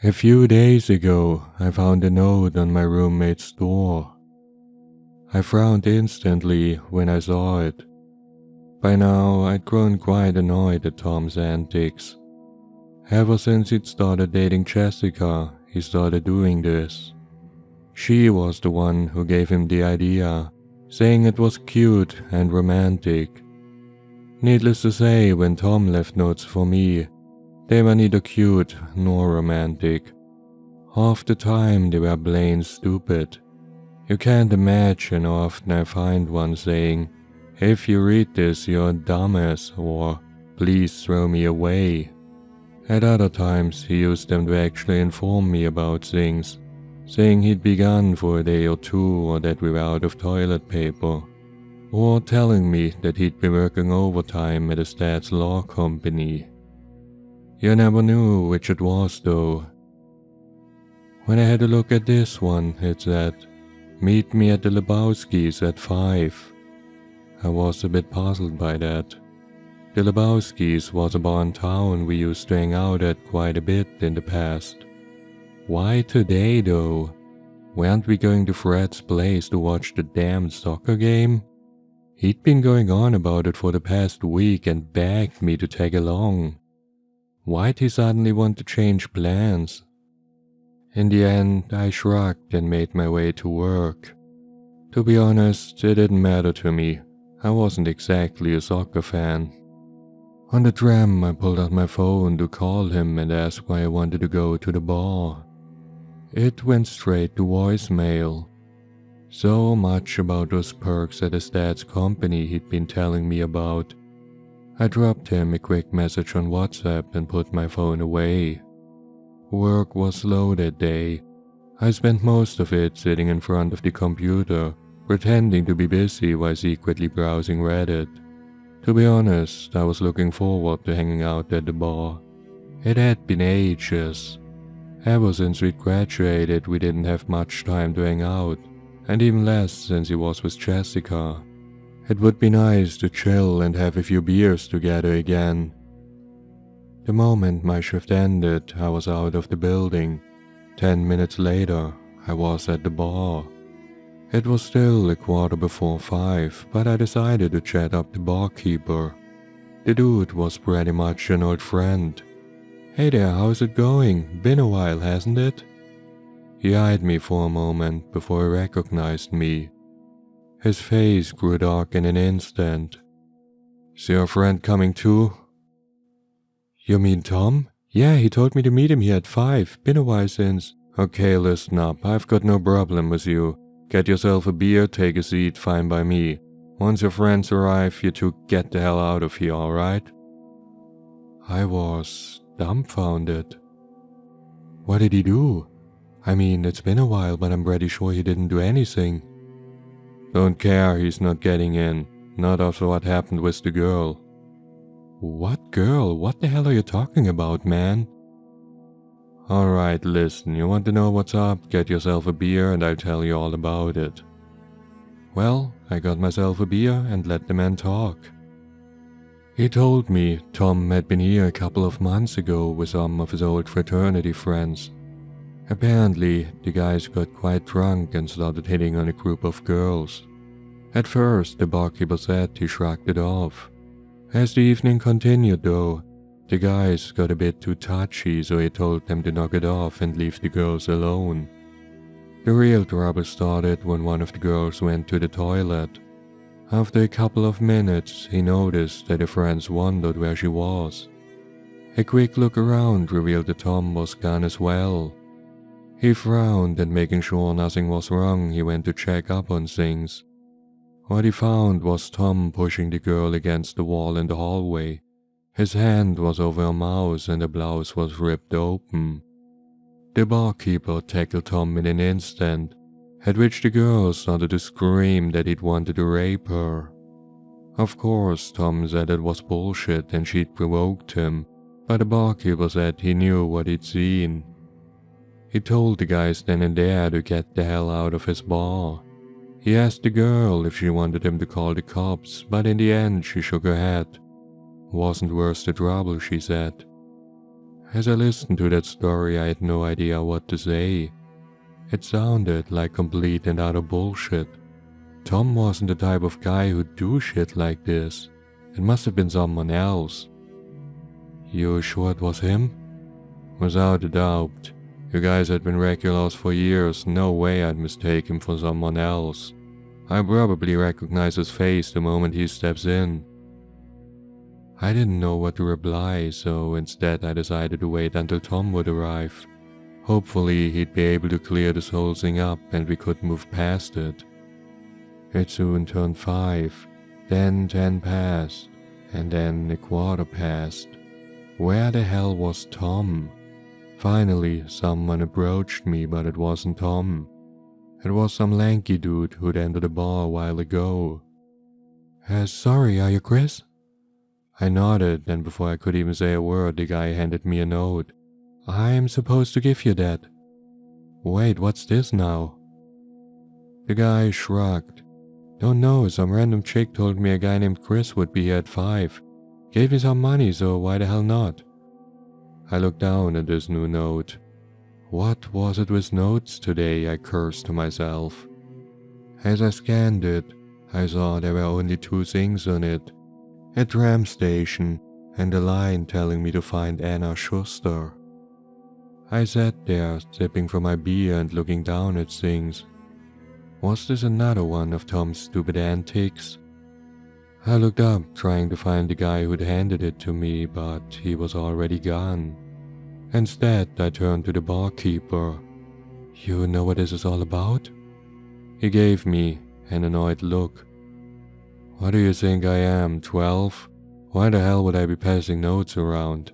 A few days ago, I found a note on my roommate's door. I frowned instantly when I saw it. By now, I'd grown quite annoyed at Tom's antics. Ever since he'd started dating Jessica, he started doing this. She was the one who gave him the idea, saying it was cute and romantic. Needless to say, when Tom left notes for me, they were neither cute nor romantic. Half the time they were plain stupid. You can't imagine how often I find one saying, "If you read this, you're a dumbass," or "Please throw me away." At other times he used them to actually inform me about things, saying he'd be gone for a day or two or that we were out of toilet paper, or telling me that he'd be working overtime at his dad's law company. You never knew which it was though. When I had a look at this one, it said, "Meet me at the Lebowski's at 5. I was a bit puzzled by that. The Lebowski's was a bar in town we used to hang out at quite a bit in the past. Why today though? Weren't we going to Fred's place to watch the damn soccer game? He'd been going on about it for the past week and begged me to tag along. Why'd he suddenly want to change plans? In the end, I shrugged and made my way to work. To be honest, it didn't matter to me. I wasn't exactly a soccer fan. On the tram, I pulled out my phone to call him and ask why I wanted to go to the bar. It went straight to voicemail. So much about those perks at his dad's company he'd been telling me about. I dropped him a quick message on WhatsApp and put my phone away. Work was slow that day. I spent most of it sitting in front of the computer, pretending to be busy while secretly browsing Reddit. To be honest, I was looking forward to hanging out at the bar. It had been ages. Ever since we'd graduated, we didn't have much time to hang out, and even less since he was with Jessica. It would be nice to chill and have a few beers together again. The moment my shift ended, I was out of the building. 10 minutes later, I was at the bar. It was still 5:15, but I decided to chat up the barkeeper. The dude was pretty much an old friend. "Hey there, how's it going? Been a while, hasn't it?" He eyed me for a moment before he recognized me. His face grew dark in an instant. "Is your friend coming too?" "You mean Tom? Yeah, he told me to meet him here at 5. Been a while since." "Okay, listen up. I've got no problem with you. Get yourself a beer, take a seat, fine by me. Once your friends arrive, you two get the hell out of here, alright?" I was dumbfounded. What did he do? I mean, it's been a while, but I'm pretty sure he didn't do anything. "Don't care, he's not getting in. Not after what happened with the girl." "What girl? What the hell are you talking about, man?" "Alright, listen, you want to know what's up? Get yourself a beer and I'll tell you all about it." Well, I got myself a beer and let the man talk. He told me Tom had been here a couple of months ago with some of his old fraternity friends. Apparently, the guys got quite drunk and started hitting on a group of girls. At first, the barkeeper said he shrugged it off. As the evening continued though, the guys got a bit too touchy, so he told them to knock it off and leave the girls alone. The real trouble started when one of the girls went to the toilet. After a couple of minutes, he noticed that his friends wondered where she was. A quick look around revealed that Tom was gone as well. He frowned and making sure nothing was wrong, he went to check up on things. What he found was Tom pushing the girl against the wall in the hallway. His hand was over her mouth and the blouse was ripped open. The barkeeper tackled Tom in an instant, at which the girl started to scream that he'd wanted to rape her. Of course, Tom said it was bullshit and she'd provoked him, but the barkeeper said he knew what he'd seen. He told the guys then and there to get the hell out of his bar. He asked the girl if she wanted him to call the cops, but in the end she shook her head. Wasn't worth the trouble, she said. As I listened to that story, I had no idea what to say. It sounded like complete and utter bullshit. Tom wasn't the type of guy who'd do shit like this. It must have been someone else. You sure it was him? Without a doubt. You guys had been regulars for years, no way I'd mistake him for someone else. I probably recognize his face the moment he steps in. I didn't know what to reply, so instead I decided to wait until Tom would arrive. Hopefully he'd be able to clear this whole thing up and we could move past it. It soon turned 5, then 10 passed, and then a quarter passed. Where the hell was Tom? Finally, someone approached me, but it wasn't Tom. It was some lanky dude who'd entered the bar a while ago. Sorry, are you Chris? I nodded, and before I could even say a word, the guy handed me a note. I'm supposed to give you that. Wait, what's this now? The guy shrugged. Don't know, some random chick told me a guy named Chris would be here at 5. Gave me some money, so why the hell not? I looked down at this new note. What was it with notes today, I cursed to myself. As I scanned it, I saw there were only 2 things on it. A tram station and a line telling me to find Anna Schuster. I sat there, sipping from my beer and looking down at things. Was this another one of Tom's stupid antics? I looked up, trying to find the guy who'd handed it to me, but he was already gone. Instead, I turned to the barkeeper. You know what this is all about? He gave me an annoyed look. What do you think I am, 12? Why the hell would I be passing notes around?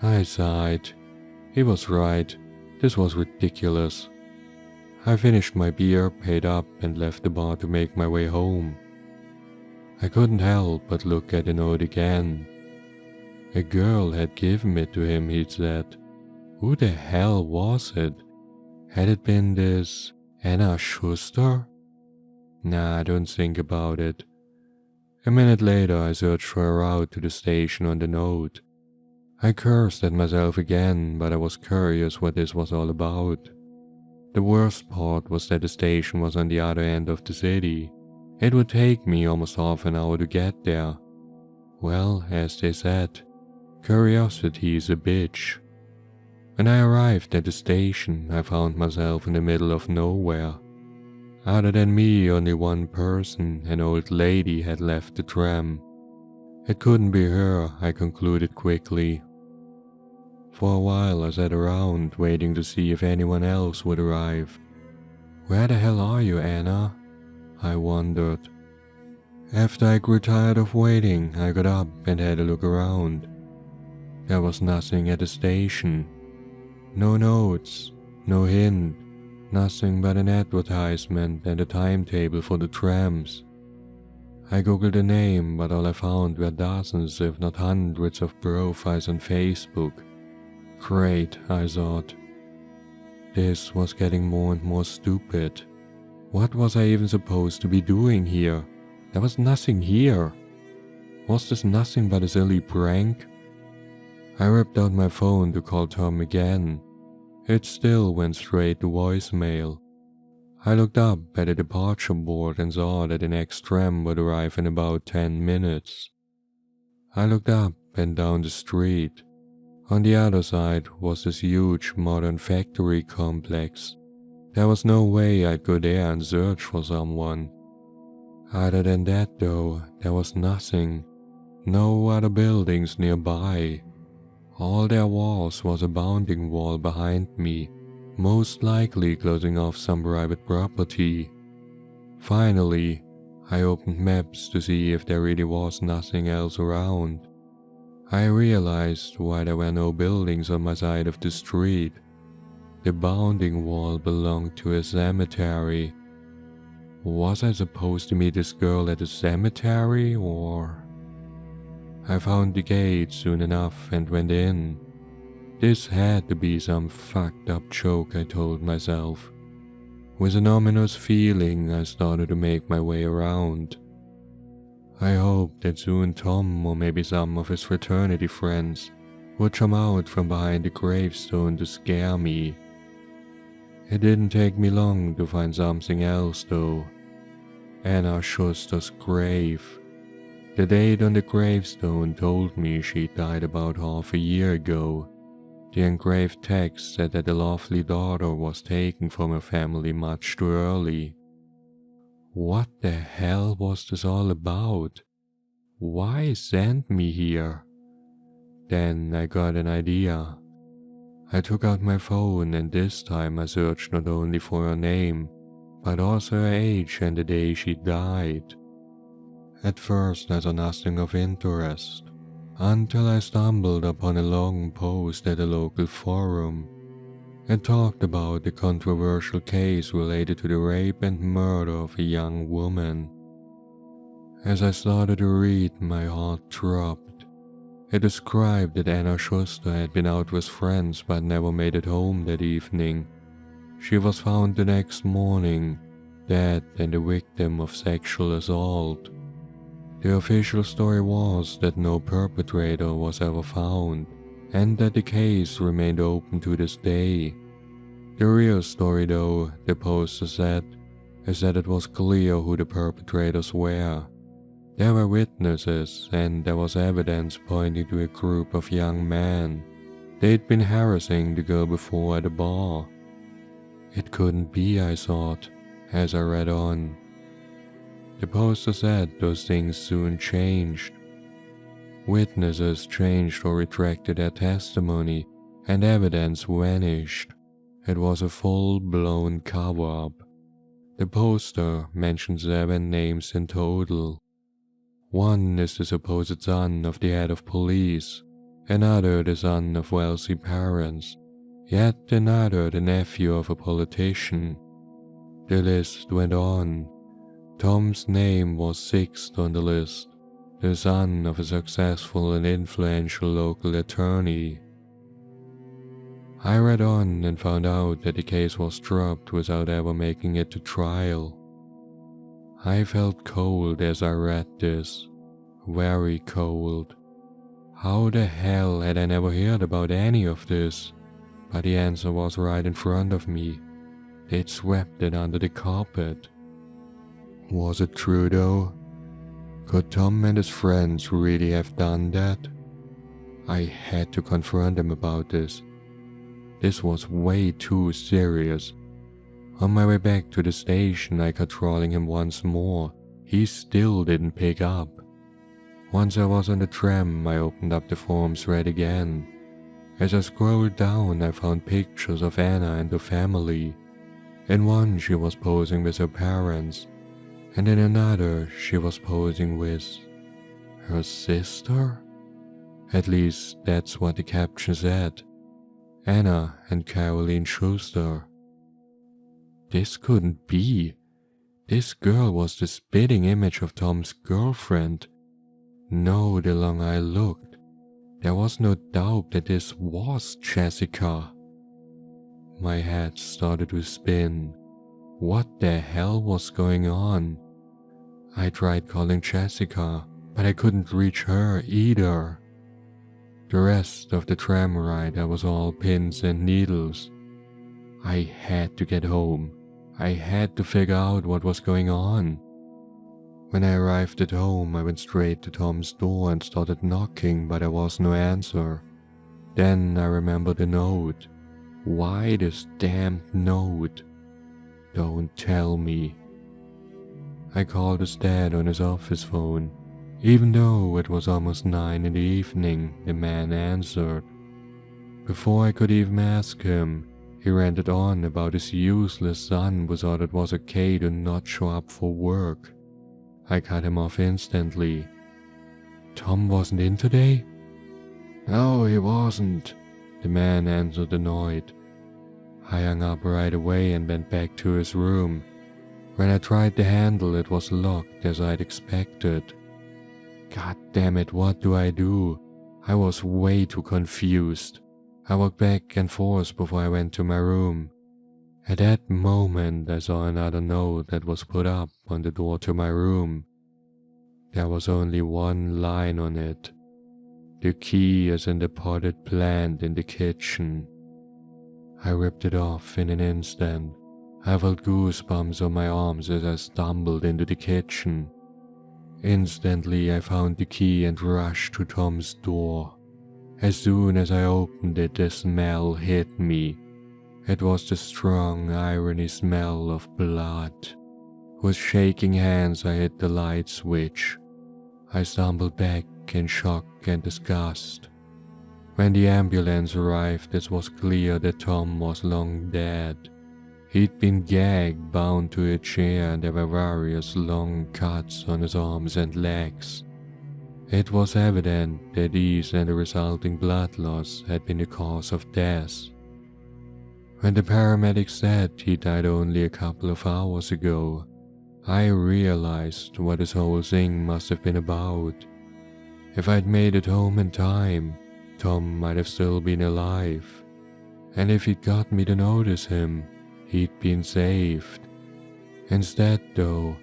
I sighed. He was right. This was ridiculous. I finished my beer, paid up, and left the bar to make my way home. I couldn't help but look at the note again. A girl had given it to him, he'd said. Who the hell was it? Had it been this Anna Schuster? Nah, don't think about it. A minute later, I searched for a route to the station on the note. I cursed at myself again, but I was curious what this was all about. The worst part was that the station was on the other end of the city. It would take me almost half an hour to get there. Well, as they said, curiosity is a bitch. When I arrived at the station, I found myself in the middle of nowhere. Other than me, only one person, an old lady, had left the tram. It couldn't be her, I concluded quickly. For a while I sat around, waiting to see if anyone else would arrive. Where the hell are you, Anna? I wondered. After I grew tired of waiting, I got up and had a look around. There was nothing at the station. No notes, no hint, nothing but an advertisement and a timetable for the trams. I googled the name, but all I found were dozens, if not hundreds, of profiles on Facebook. Great, I thought. This was getting more and more stupid. What was I even supposed to be doing here? There was nothing here. Was this nothing but a silly prank? I ripped out my phone to call Tom again. It still went straight to voicemail. I looked up at the departure board and saw that the next tram would arrive in about 10 minutes. I looked up and down the street. On the other side was this huge modern factory complex. There was no way I'd go there and search for someone. Other than that though, there was nothing. No other buildings nearby. All there was a bounding wall behind me, most likely closing off some private property. Finally, I opened maps to see if there really was nothing else around. I realized why there were no buildings on my side of the street. The bounding wall belonged to a cemetery. Was I supposed to meet this girl at a cemetery, or... I found the gate soon enough and went in. This had to be some fucked up joke, I told myself. With an ominous feeling, I started to make my way around. I hoped that soon Tom, or maybe some of his fraternity friends, would come out from behind the gravestone to scare me. It didn't take me long to find something else though. Anna Schuster's grave. The date on the gravestone told me she died about half a year ago. The engraved text said that the lovely daughter was taken from her family much too early. What the hell was this all about? Why send me here? Then I got an idea. I took out my phone and this time I searched not only for her name, but also her age and the day she died. At first I saw nothing of interest, until I stumbled upon a long post at a local forum. It talked about the controversial case related to the rape and murder of a young woman. As I started to read, my heart dropped. It described that Anna Schuster had been out with friends but never made it home that evening. She was found the next morning, dead and the victim of sexual assault. The official story was that no perpetrator was ever found, and that the case remained open to this day. The real story though, the poster said, is that it was clear who the perpetrators were. There were witnesses, and there was evidence pointing to a group of young men. They'd been harassing the girl before at a bar. It couldn't be, I thought, as I read on. The poster said those things soon changed. Witnesses changed or retracted their testimony, and evidence vanished. It was a full-blown cover-up. The poster mentioned 7 names in total. One is the supposed son of the head of police, another the son of wealthy parents, yet another the nephew of a politician. The list went on. Tom's name was 6th on the list, the son of a successful and influential local attorney. I read on and found out that the case was dropped without ever making it to trial. I felt cold as I read this, very cold. How the hell had I never heard about any of this? But the answer was right in front of me. They'd swept it under the carpet. Was it true though? Could Tom and his friends really have done that? I had to confront them about this. This was way too serious. On my way back to the station, I kept trolling him once more. He still didn't pick up. Once I was on the tram, I opened up the forum thread again. As I scrolled down, I found pictures of Anna and her family. In one, she was posing with her parents, and in another, she was posing with her sister? At least, that's what the caption said. Anna and Caroline Schuster. This couldn't be. This girl was the spitting image of Tom's girlfriend. No, the longer I looked, there was no doubt that this was Jessica. My head started to spin. What the hell was going on? I tried calling Jessica, but I couldn't reach her either. The rest of the tram ride was all pins and needles. I had to get home. I had to figure out what was going on. When I arrived at home, I went straight to Tom's door and started knocking, but there was no answer. Then I remembered the note. Why this damned note? Don't tell me. I called his dad on his office phone. Even though it was almost 9 in the evening, the man answered. Before I could even ask him, he ranted on about his useless son who thought it was okay to not show up for work. I cut him off instantly. Tom wasn't in today? No, he wasn't, the man answered annoyed. I hung up right away and went back to his room. When I tried the handle, it was locked as I'd expected. God damn it, what do I do? I was way too confused. I walked back and forth before I went to my room. At that moment, I saw another note that was put up on the door to my room. There was only one line on it. The key is in the potted plant in the kitchen. I ripped it off in an instant. I felt goosebumps on my arms as I stumbled into the kitchen. Instantly, I found the key and rushed to Tom's door. As soon as I opened it, the smell hit me. It was the strong, irony smell of blood. With shaking hands, I hit the light switch. I stumbled back in shock and disgust. When the ambulance arrived, it was clear that Tom was long dead. He'd been gagged, bound to a chair, and there were various long cuts on his arms and legs. It was evident that these and the resulting blood loss had been the cause of death. When the paramedics said he died only a couple of hours ago, I realized what this whole thing must have been about. If I'd made it home in time, Tom might have still been alive. And if he'd got me to notice him, he'd been saved. Instead though,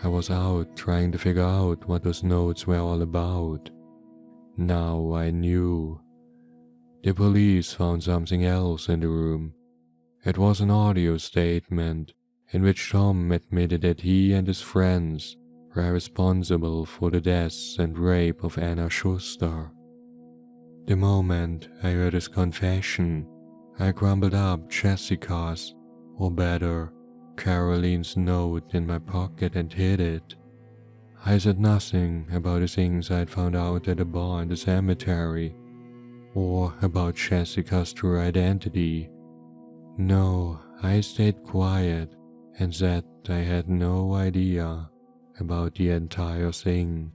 I was out trying to figure out what those notes were all about. Now I knew. The police found something else in the room. It was an audio statement in which Tom admitted that he and his friends were responsible for the deaths and rape of Anna Schuster. The moment I heard his confession, I crumpled up Jessica's, or better, Caroline's note in my pocket and hid it. I said nothing about the things I'd found out at the bar in the cemetery, or about Jessica's true identity. No, I stayed quiet and said I had no idea about the entire thing.